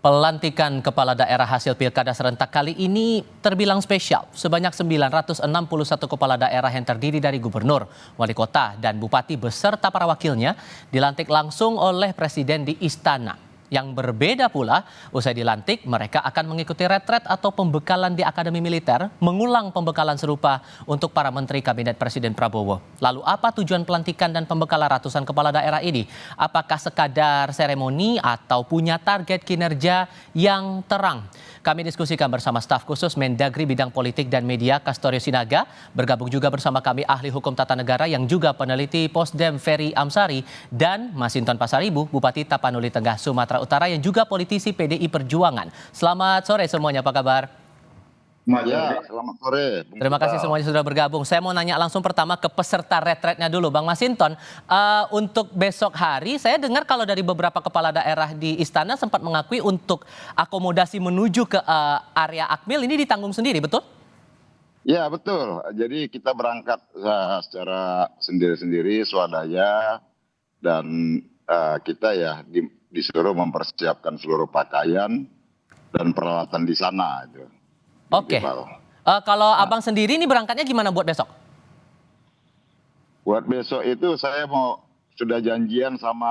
Pelantikan kepala daerah hasil pilkada serentak kali ini terbilang spesial. Sebanyak 961 kepala daerah yang terdiri dari gubernur, wali kota, dan bupati beserta para wakilnya dilantik langsung oleh presiden di istana. Yang berbeda pula, usai dilantik mereka akan mengikuti retret atau pembekalan di Akademi Militer, mengulang pembekalan serupa untuk para menteri kabinet Presiden Prabowo. Lalu apa tujuan pelantikan dan pembekalan ratusan kepala daerah ini? Apakah sekadar seremoni atau punya target kinerja yang terang? Kami diskusikan bersama staf khusus Mendagri Bidang Politik dan Media Castorio Sinaga. Bergabung juga bersama kami ahli hukum tata negara yang juga peneliti Posdem Ferry Amsari dan Masinton Pasaribu, Bupati Tapanuli Tengah Sumatera Utara yang juga politisi PDI Perjuangan. Selamat sore semuanya, apa kabar? Ya, selamat sore. Terima kasih semuanya sudah bergabung. Saya mau nanya langsung pertama ke peserta retretnya dulu, Bang Masinton. Untuk besok hari, saya dengar kalau dari beberapa kepala daerah di istana sempat mengakui untuk akomodasi menuju ke area Akmil ini ditanggung sendiri, betul? Ya, betul. Jadi kita berangkat secara sendiri-sendiri, swadaya, dan kita ya disuruh mempersiapkan seluruh pakaian dan peralatan di sana. Oke. Kalau abang sendiri ini berangkatnya gimana buat besok? Buat besok itu saya sudah janjian sama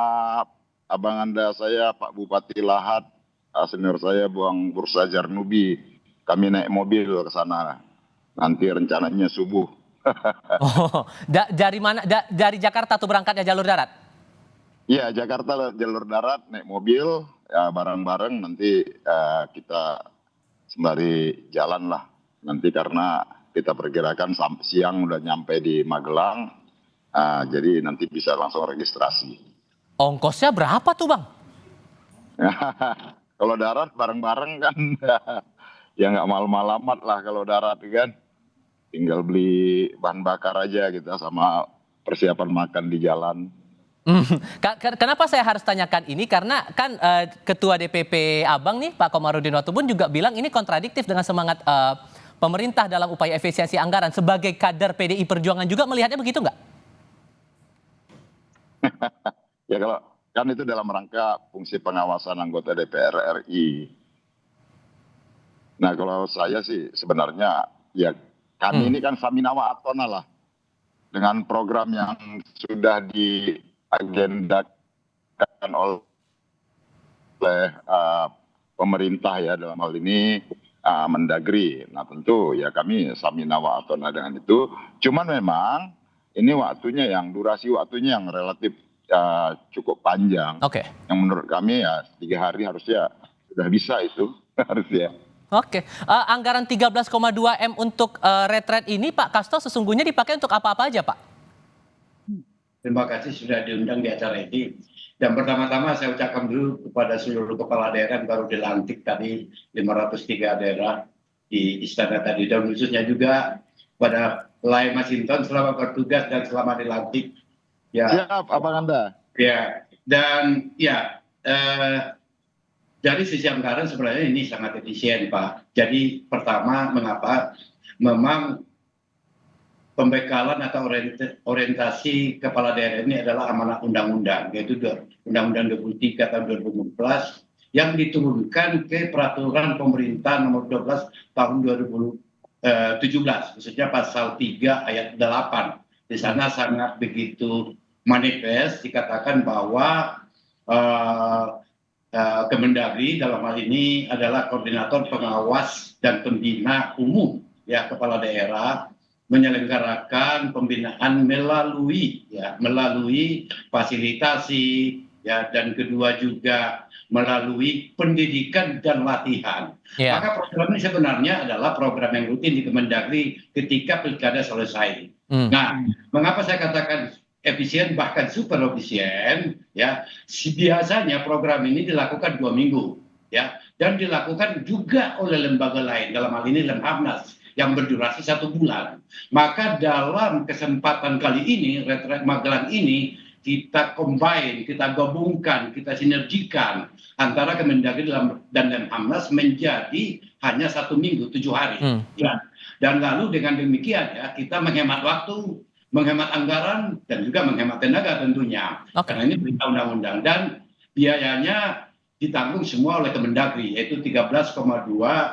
abang anda saya, Pak Bupati Lahat, senior saya Bang Bursa Jarnubi. Kami naik mobil ke sana. Nanti rencananya subuh. Oh, dari mana? Dari Jakarta tuh berangkatnya jalur darat? Iya, Jakarta jalur darat, naik mobil, ya bareng-bareng nanti kita sembari jalan lah. Nanti karena kita perkirakan siang udah nyampe di Magelang, jadi nanti bisa langsung registrasi. Ongkosnya berapa tuh, Bang? Kalau darat bareng-bareng kan, ya nggak malam-malamat lah kalau darat kan. Tinggal beli bahan bakar aja kita sama persiapan makan di jalan. Kenapa saya harus tanyakan ini? Karena kan Ketua DPP Abang nih, Pak Komarudin Watubun juga bilang ini kontradiktif dengan semangat pemerintah dalam upaya efisiensi anggaran. Sebagai kader PDI Perjuangan juga melihatnya begitu nggak? Ya kalau kan itu dalam rangka fungsi pengawasan anggota DPR RI. Nah kalau saya sih sebenarnya ya kami ini kan Saminawa Atona lah. Dengan program yang sudah diagendakan oleh pemerintah ya dalam hal ini Mendagri. Nah tentu ya kami Saminawa Atona dengan itu. Cuman memang ini durasi waktunya yang relatif cukup panjang. Oke. Yang menurut kami ya 3 hari harusnya sudah bisa itu harusnya. Oke, anggaran 13,2 M untuk retret ini Pak Kasto sesungguhnya dipakai untuk apa-apa aja Pak? Terima kasih sudah diundang di acara ini. Dan pertama-tama saya ucapkan dulu kepada seluruh kepala daerah yang baru dilantik tadi 503 daerah di istana tadi. Dan khususnya juga pada Lai Masinton selamat bertugas dan selamat dilantik. Ya. Siap, Abang Anda. Ya, dan ya dari sisi anggaran sebenarnya ini sangat efisien Pak. Jadi pertama mengapa memang pembekalan atau orientasi kepala daerah ini adalah amanat undang-undang, yaitu Undang-Undang 23 tahun 2014 yang diturunkan ke peraturan pemerintah nomor 12 tahun 2017, khususnya pasal 3 ayat 8. Di sana sangat begitu manifest dikatakan bahwa Kemendagri dalam hal ini adalah koordinator pengawas dan pembina umum ya kepala daerah menyelenggarakan pembinaan melalui fasilitasi ya dan kedua juga melalui pendidikan dan latihan. Yeah. Maka program ini sebenarnya adalah program yang rutin di Kemendagri ketika pilkada selesai. Nah, mengapa saya katakan efisien bahkan super efisien ya biasanya program ini dilakukan 2 minggu ya dan dilakukan juga oleh lembaga lain dalam hal ini Lemhanas yang berdurasi 1 bulan. Maka dalam kesempatan kali ini retret Magelang ini kita combine, kita gabungkan, kita sinergikan antara Kemendagri dan Lemhanas menjadi hanya 1 minggu 7 hari ya. Dan lalu dengan demikian ya kita menghemat waktu, menghemat anggaran dan juga menghemat tenaga tentunya. Karena ini perintah undang-undang dan biayanya ditanggung semua oleh Kemendagri, yaitu 13,2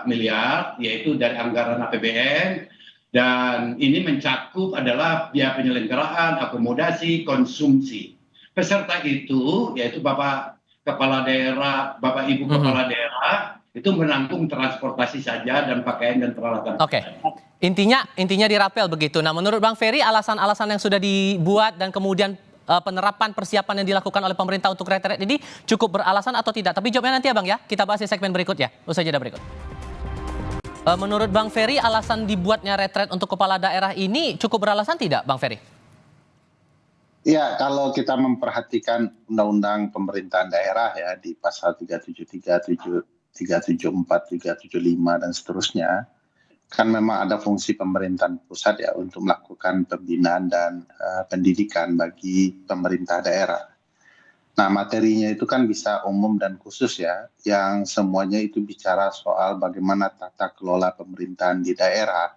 miliar, yaitu dari anggaran APBN, dan ini mencakup adalah biaya penyelenggaraan, akomodasi, konsumsi. Peserta itu, yaitu Bapak Kepala Daerah, Bapak Ibu Kepala Daerah, itu menanggung transportasi saja dan pakaian dan peralatan. Oke. Intinya dirapel begitu. Nah, menurut Bang Ferry, alasan-alasan yang sudah dibuat dan kemudian penerapan persiapan yang dilakukan oleh pemerintah untuk retret ini cukup beralasan atau tidak? Tapi jawabnya nanti ya Bang ya, kita bahas di segmen berikutnya, usai jeda berikut. Menurut Bang Ferry, alasan dibuatnya retret untuk kepala daerah ini cukup beralasan tidak Bang Ferry? Ya, kalau kita memperhatikan undang-undang pemerintahan daerah ya di pasal 373, 374, 375 dan seterusnya, kan memang ada fungsi pemerintahan pusat ya untuk melakukan pembinaan dan pendidikan bagi pemerintah daerah. Nah, materinya itu kan bisa umum dan khusus ya, yang semuanya itu bicara soal bagaimana tata kelola pemerintahan di daerah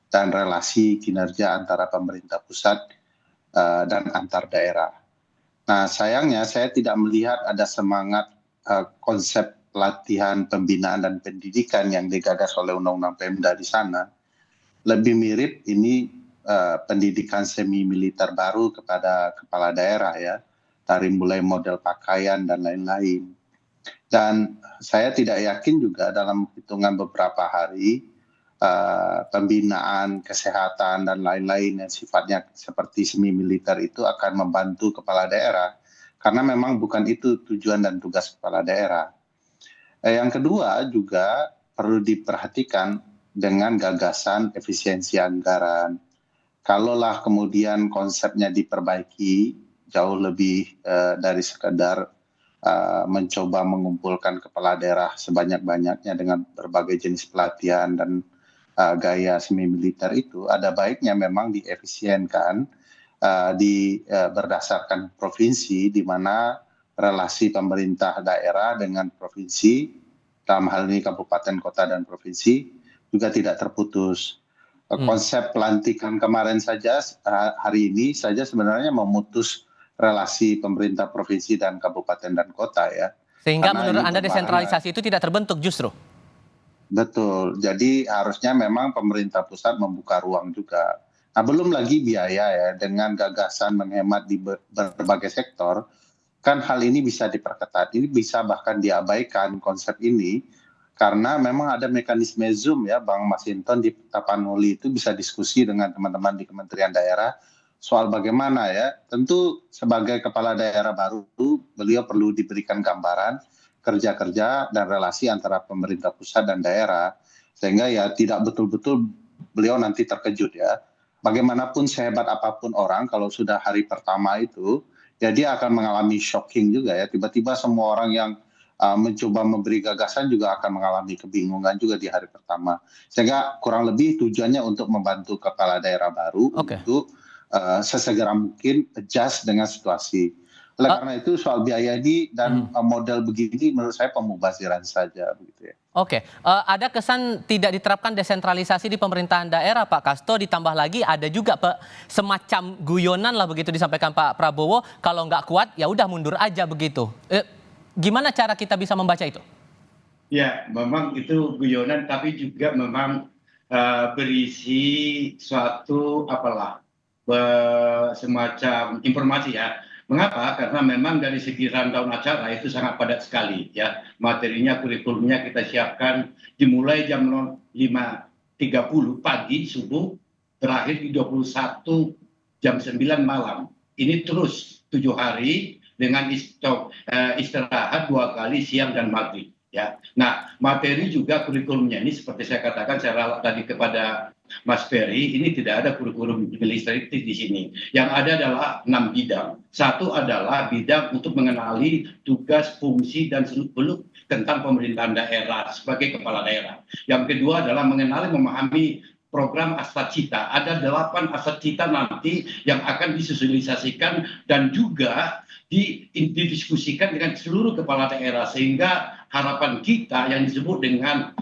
dan relasi kinerja antara pemerintah pusat dan antar daerah. Nah, sayangnya saya tidak melihat ada semangat konsep pelatihan, pembinaan, dan pendidikan yang digagas oleh Undang-Undang Pemda di sana. Lebih mirip ini pendidikan semi militer baru kepada kepala daerah ya, dari mulai model pakaian dan lain-lain. Dan saya tidak yakin juga dalam hitungan beberapa hari pembinaan, kesehatan, dan lain-lain yang sifatnya seperti semi militer itu akan membantu kepala daerah. Karena memang bukan itu tujuan dan tugas kepala daerah. Yang kedua juga perlu diperhatikan dengan gagasan efisiensi anggaran. Kalaulah kemudian konsepnya diperbaiki jauh lebih dari sekedar mencoba mengumpulkan kepala daerah sebanyak-banyaknya dengan berbagai jenis pelatihan dan gaya semi militer itu, ada baiknya memang diefisienkan berdasarkan provinsi, di mana relasi pemerintah daerah dengan provinsi, dalam hal ini kabupaten, kota, dan provinsi, juga tidak terputus. Konsep pelantikan kemarin saja, hari ini saja sebenarnya memutus relasi pemerintah provinsi dan kabupaten dan kota ya. Sehingga menurut Anda desentralisasi itu tidak terbentuk justru? Betul, jadi harusnya memang pemerintah pusat membuka ruang juga. Nah, belum lagi biaya ya, dengan gagasan menghemat di berbagai sektor, kan hal ini bisa diperketat, ini bisa bahkan diabaikan konsep ini, karena memang ada mekanisme Zoom ya, Bang Masinton di Tapanuli itu bisa diskusi dengan teman-teman di Kementerian Daerah soal bagaimana ya, tentu sebagai kepala daerah baru, beliau perlu diberikan gambaran kerja-kerja dan relasi antara pemerintah pusat dan daerah, sehingga ya tidak betul-betul beliau nanti terkejut ya. Bagaimanapun sehebat apapun orang, kalau sudah hari pertama itu, ya dia akan mengalami shocking juga ya. Tiba-tiba semua orang yang mencoba memberi gagasan juga akan mengalami kebingungan juga di hari pertama. Sehingga kurang lebih tujuannya untuk membantu kepala daerah baru untuk sesegera mungkin adjust dengan situasi. Oleh karena itu soal biaya ini dan model begini menurut saya pemubaziran saja begitu ya. Oke, ada kesan tidak diterapkan desentralisasi di pemerintahan daerah Pak Kasto, ditambah lagi ada juga semacam guyonan lah begitu disampaikan Pak Prabowo, kalau nggak kuat ya udah mundur aja begitu. Gimana cara kita bisa membaca itu? Ya, memang itu guyonan tapi juga memang berisi suatu semacam informasi ya. Mengapa? Karena memang dari segi rundown acara itu sangat padat sekali ya. Materinya, kurikulumnya kita siapkan dimulai jam 5.30 pagi subuh, terakhir di 21 jam 9 malam. Ini terus 7 hari dengan istirahat 2 kali siang dan maghrib ya. Nah, materi juga kurikulumnya ini seperti saya katakan saya tadi kepada Mas Ferry, ini tidak ada kurikulum administratif di sini. Yang ada adalah 6 bidang. Satu adalah bidang untuk mengenali tugas, fungsi, dan seluk-beluk tentang pemerintahan daerah sebagai kepala daerah. Yang kedua adalah mengenali, memahami program Astacita. Ada 8 Astacita nanti yang akan disosialisasikan dan juga didiskusikan dengan seluruh kepala daerah, sehingga harapan kita yang disebut dengan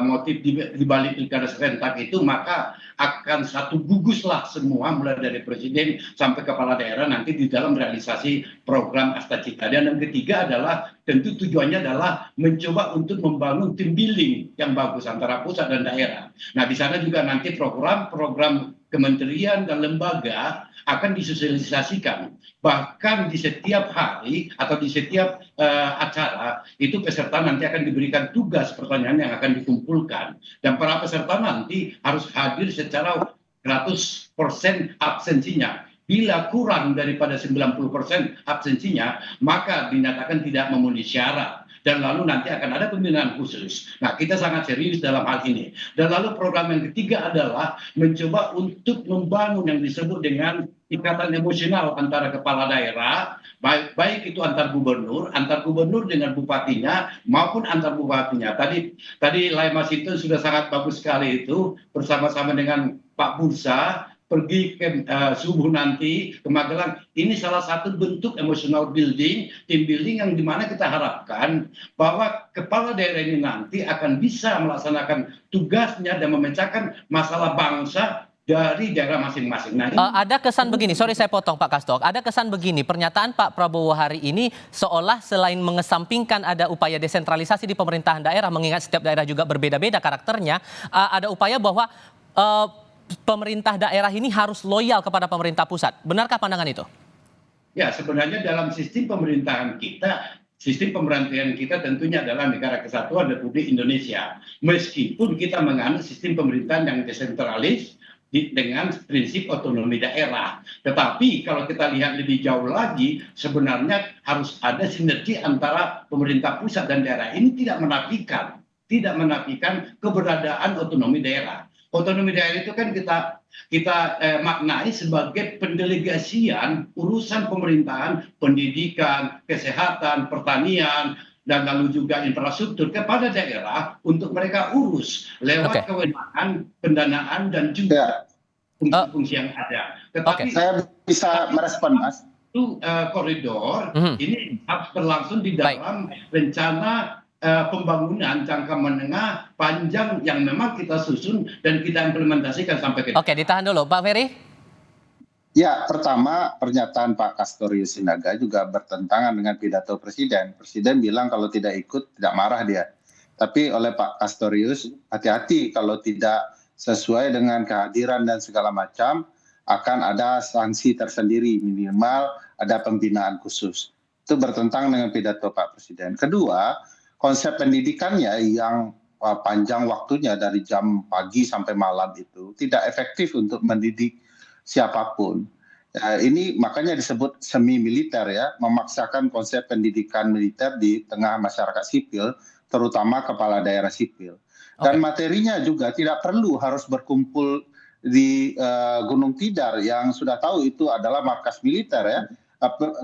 motif di balik pilkada serentak itu, maka akan satu guguslah semua mulai dari presiden sampai kepala daerah nanti di dalam realisasi program Astacita. Dan yang ketiga adalah tentu tujuannya adalah mencoba untuk membangun team building yang bagus antara pusat dan daerah. Nah, di sana juga nanti program-program kementerian dan lembaga akan disosialisasikan. Bahkan di setiap hari atau di setiap acara itu peserta nanti akan diberikan tugas pertanyaan yang akan dikumpulkan. Dan para peserta nanti harus hadir secara 100% absensinya. Bila kurang daripada 90% absensinya, maka dinyatakan tidak memenuhi syarat. Dan lalu nanti akan ada pembinaan khusus. Nah, kita sangat serius dalam hal ini. Dan lalu program yang ketiga adalah mencoba untuk membangun yang disebut dengan ikatan emosional antara kepala daerah, baik itu antar gubernur dengan bupatinya, maupun antar bupatinya. Tadi Lai Masinton sudah sangat bagus sekali itu, bersama-sama dengan Pak Bursa, pergi ke subuh nanti ke Magelang. Ini salah satu bentuk emotional building, team building yang dimana kita harapkan bahwa kepala daerah ini nanti akan bisa melaksanakan tugasnya dan memecahkan masalah bangsa dari daerah masing-masing. Nah, ada kesan begini, sorry saya potong Pak Kastok, ada kesan begini, pernyataan Pak Prabowo hari ini seolah selain mengesampingkan ada upaya desentralisasi di pemerintahan daerah, mengingat setiap daerah juga berbeda-beda karakternya, ada upaya bahwa pemerintah daerah ini harus loyal kepada pemerintah pusat. Benarkah pandangan itu? Ya, sebenarnya dalam sistem pemerintahan kita tentunya adalah Negara Kesatuan Republik Indonesia. Meskipun kita menganut sistem pemerintahan yang desentralis dengan prinsip otonomi daerah. Tetapi kalau kita lihat lebih jauh lagi, sebenarnya harus ada sinergi antara pemerintah pusat dan daerah. Ini tidak menafikan keberadaan otonomi daerah. Otonomi daerah itu kan kita maknai sebagai pendelegasian urusan pemerintahan, pendidikan, kesehatan, pertanian, dan lalu juga infrastruktur kepada daerah untuk mereka urus lewat kewenangan, pendanaan, dan juga fungsi-fungsi yang ada. Tetapi saya bisa merespon, Mas. Itu koridor ini harus berlangsung di dalam rencana pembangunan jangka menengah panjang yang memang kita susun dan kita implementasikan sampai ke. Oke, ditahan dulu, Pak Ferry. Ya, pertama pernyataan Pak Castorius Sinaga juga bertentangan dengan pidato Presiden. Presiden bilang kalau tidak ikut tidak marah dia. Tapi oleh Pak Castorius, hati-hati kalau tidak sesuai dengan kehadiran dan segala macam, akan ada sanksi tersendiri, minimal ada pembinaan khusus. Itu bertentangan dengan pidato Pak Presiden. Kedua, konsep pendidikannya yang panjang waktunya dari jam pagi sampai malam itu tidak efektif untuk mendidik siapapun. Ini makanya disebut semi militer ya, memaksakan konsep pendidikan militer di tengah masyarakat sipil, terutama kepala daerah sipil. Dan materinya juga tidak perlu harus berkumpul di Gunung Tidar yang sudah tahu itu adalah markas militer ya,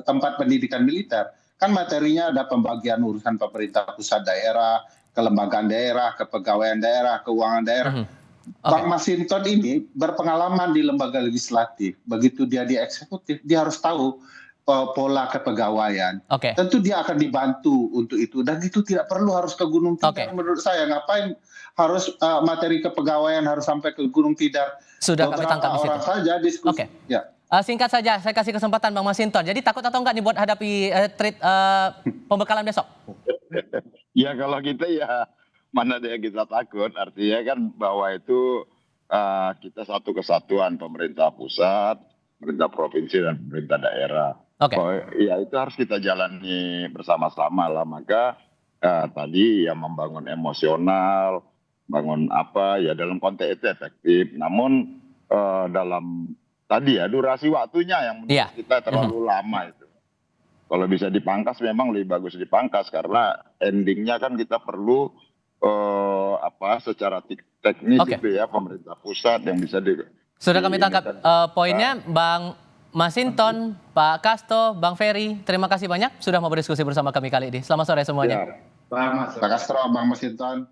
tempat pendidikan militer. Kan materinya ada pembagian urusan pemerintah pusat daerah, kelembagaan daerah, kepegawaian daerah, keuangan daerah. Bang Masinton ini berpengalaman di lembaga legislatif. Begitu dia di eksekutif, dia harus tahu pola kepegawaian. Tentu dia akan dibantu untuk itu. Dan itu tidak perlu harus ke Gunung Tidar. Menurut saya, ngapain harus materi kepegawaian harus sampai ke Gunung Tidar. Sudah kami tangkap di situ. Saja diskusi. Ya. Singkat saja, saya kasih kesempatan Bang Masinton. Jadi takut atau enggak nih buat hadapi pembekalan besok? Ya kalau kita ya mana ada yang kita takut. Artinya kan bahwa itu kita satu kesatuan pemerintah pusat, pemerintah provinsi dan pemerintah daerah. Ya itu harus kita jalani bersama-sama lah. Maka tadi yang membangun emosional, bangun apa ya dalam konteks itu efektif. Namun dalam tadi ya durasi waktunya yang menurut kita terlalu lama itu. Kalau bisa dipangkas memang lebih bagus dipangkas karena endingnya kan kita perlu secara teknis itu ya pemerintah pusat yang bisa Sudah kami tangkap poinnya Bang Masinton, Pak Kasto, Bang Ferry. Terima kasih banyak sudah mau berdiskusi bersama kami kali ini. Selamat sore semuanya. Pak Castro, Bang Masinton.